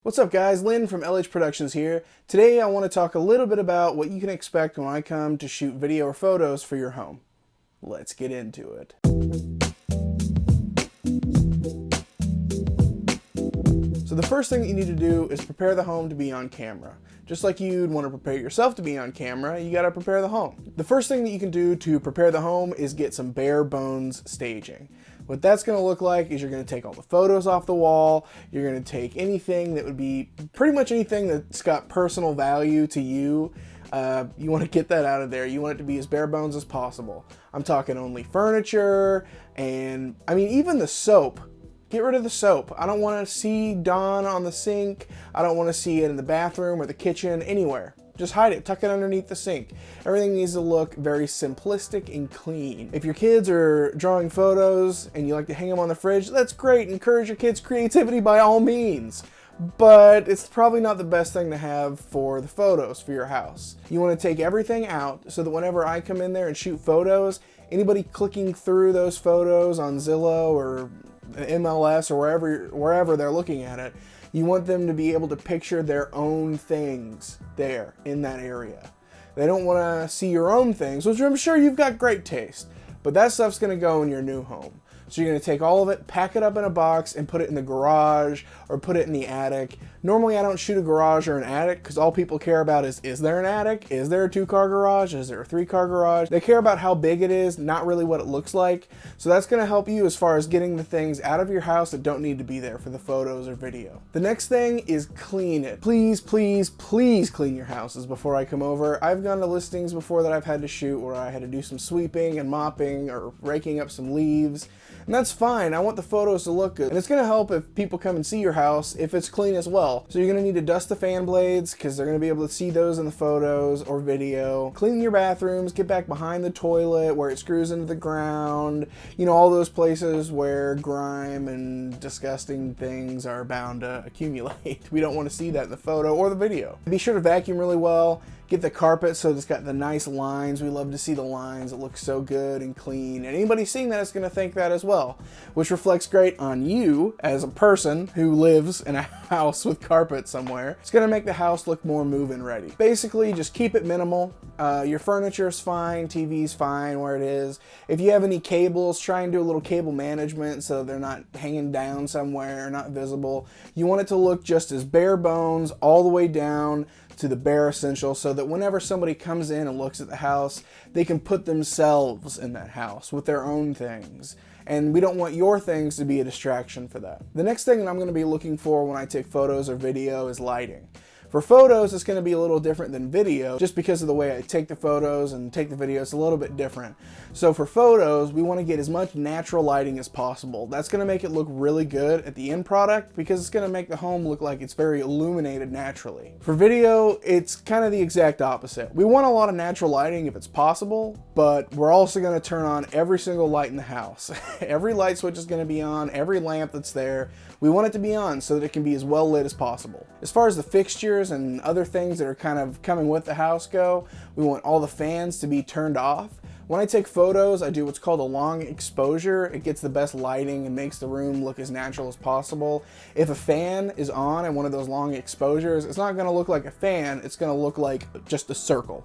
What's up guys, Lynn from LH Productions here. Today I want to talk a little bit about what you can expect when I come to shoot video or photos for your home. Let's get into it. So the first thing that you need to do is prepare the home to be on camera. Just like you'd want to prepare yourself to be on camera, you gotta prepare the home. The first thing that you can do to prepare the home is get some bare bones staging. What that's gonna look like is you're gonna take all the photos off the wall, you're gonna take anything that would be, pretty much anything that's got personal value to you. You want to get that out of there. You want it to be as bare bones as possible. I'm talking only furniture, and I mean even the soap. Get rid of the soap. I don't want to see Dawn on the sink. I don't want to see it in the bathroom or the kitchen, anywhere. Just hide it, tuck it underneath the sink. Everything needs to look very simplistic and clean. If your kids are drawing photos and you like to hang them on the fridge, that's great. Encourage your kids' creativity by all means. But it's probably not the best thing to have for the photos for your house. You want to take everything out so that whenever I come in there and shoot photos, anybody clicking through those photos on Zillow or MLS or wherever they're looking at it, you want them to be able to picture their own things there in that area. They don't want to see your own things, which I'm sure you've got great taste, but that stuff's going to go in your new home. So you're going to take all of it, pack it up in a box, and put it in the garage or put it in the attic. Normally I don't shoot a garage or an attic because all people care about is there an attic? Is there a 2-car garage? Is there a 3-car garage? They care about how big it is, not really what it looks like. So that's going to help you as far as getting the things out of your house that don't need to be there for the photos or video. The next thing is clean it. Please, please, please clean your houses before I come over. I've gone to listings before that I've had to shoot where I had to do some sweeping and mopping or raking up some leaves. And that's fine. I want the photos to look good. And it's going to help if people come and see your house if it's clean as well. So you're going to need to dust the fan blades because they're going to be able to see those in the photos or video. Clean your bathrooms, get back behind the toilet where it screws into the ground. You know, all those places where grime and disgusting things are bound to accumulate. We don't want to see that in the photo or the video. Be sure to vacuum really well. Get the carpet so it's got the nice lines. We love to see the lines. It looks so good and clean. And anybody seeing that is going to think that as well, which reflects great on you as a person who lives in a house with carpet somewhere. It's going to make the house look more move-in ready. Basically, just keep it minimal. Your furniture is fine, TV's fine where it is. If you have any cables, try and do a little cable management so they're not hanging down somewhere, not visible. You want it to look just as bare bones all the way down to the bare essentials so that whenever somebody comes in and looks at the house, they can put themselves in that house with their own things. And we don't want your things to be a distraction for that. The next thing that I'm going to be looking for when I take photos or video is lighting. For photos, it's going to be a little different than video just because of the way I take the photos and take the video. It's a little bit different. So for photos, we want to get as much natural lighting as possible. That's going to make it look really good at the end product because it's going to make the home look like it's very illuminated naturally. For video, it's kind of the exact opposite. We want a lot of natural lighting if it's possible, but we're also going to turn on every single light in the house. Every light switch is going to be on, every lamp that's there. We want it to be on so that it can be as well lit as possible. As far as the fixtures and other things that are kind of coming with the house go, we want all the fans to be turned off. When I take photos, I do what's called a long exposure. It gets the best lighting and makes the room look as natural as possible. If a fan is on in one of those long exposures, it's not going to look like a fan, it's going to look like just a circle.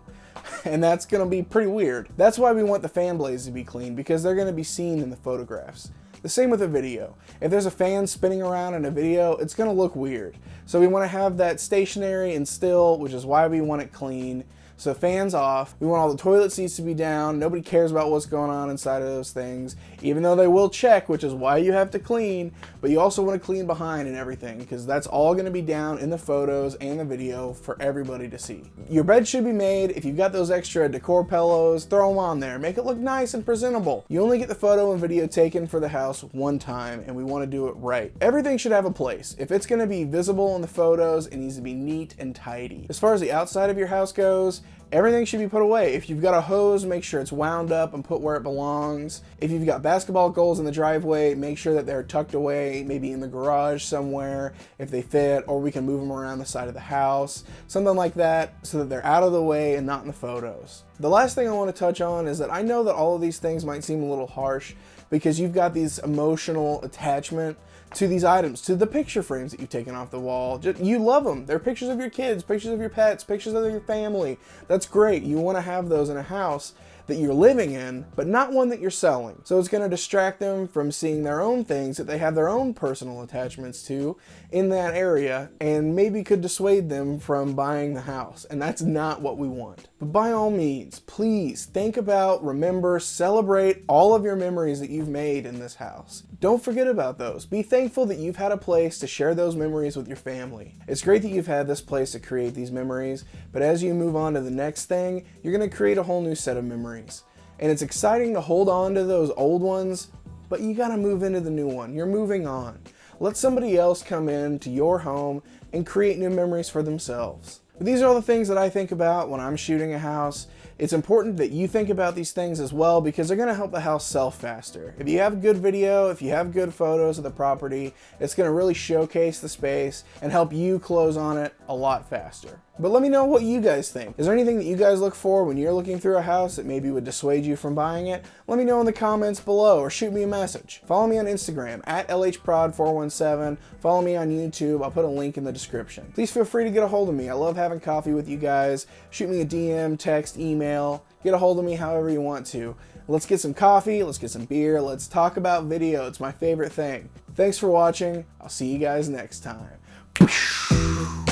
And that's going to be pretty weird. That's why we want the fan blades to be clean, because they're going to be seen in the photographs. The same with a video. If there's a fan spinning around in a video, it's going to look weird. So we want to have that stationary and still, which is why we want it clean. So fans off. We want all the toilet seats to be down. Nobody cares about what's going on inside of those things, even though they will check, which is why you have to clean, but you also want to clean behind and everything because that's all going to be down in the photos and the video for everybody to see. Your bed should be made. If you've got those extra decor pillows, throw them on there. Make it look nice and presentable. You only get the photo and video taken for the house one time, and we want to do it right. Everything should have a place. If it's going to be visible in the photos, it needs to be neat and tidy. As far as the outside of your house goes, Everything should be put away. If you've got a hose, make sure it's wound up and put where it belongs. If you've got basketball goals in the driveway, make sure that they're tucked away, maybe in the garage somewhere if they fit, or we can move them around the side of the house, something like that, so that they're out of the way and not in the photos. The last thing I want to touch on is that I know that all of these things might seem a little harsh because you've got these emotional attachment to these items, to the picture frames that you've taken off the wall. You love them. They're pictures of your kids, pictures of your pets, pictures of your family. That's great. You want to have those in a house that you're living in, but not one that you're selling. So it's going to distract them from seeing their own things that they have their own personal attachments to in that area, and maybe could dissuade them from buying the house. And that's not what we want. But by all means, please think about, remember, celebrate all of your memories that you've made in this house. Don't forget about those. Be thankful that you've had a place to share those memories with your family. It's great that you've had this place to create these memories, but as you move on to the next thing, you're going to create a whole new set of memories. And it's exciting to hold on to those old ones, but you gotta move into the new one. You're moving on. Let somebody else come into your home and create new memories for themselves. But these are all the things that I think about when I'm shooting a house. It's important that you think about these things as well because they're going to help the house sell faster. If you have good video, if you have good photos of the property, it's going to really showcase the space and help you close on it a lot faster. But let me know what you guys think. Is there anything that you guys look for when you're looking through a house that maybe would dissuade you from buying it? Let me know in the comments below or shoot me a message. Follow me on Instagram at LHProd417. Follow me on YouTube. I'll put a link in the description. Please feel free to get a hold of me. I love having coffee with you guys. Shoot me a DM, text, email. Get a hold of me however you want to. Let's get some coffee. Let's get some beer. Let's talk about video. It's my favorite thing. Thanks for watching. I'll see you guys next time.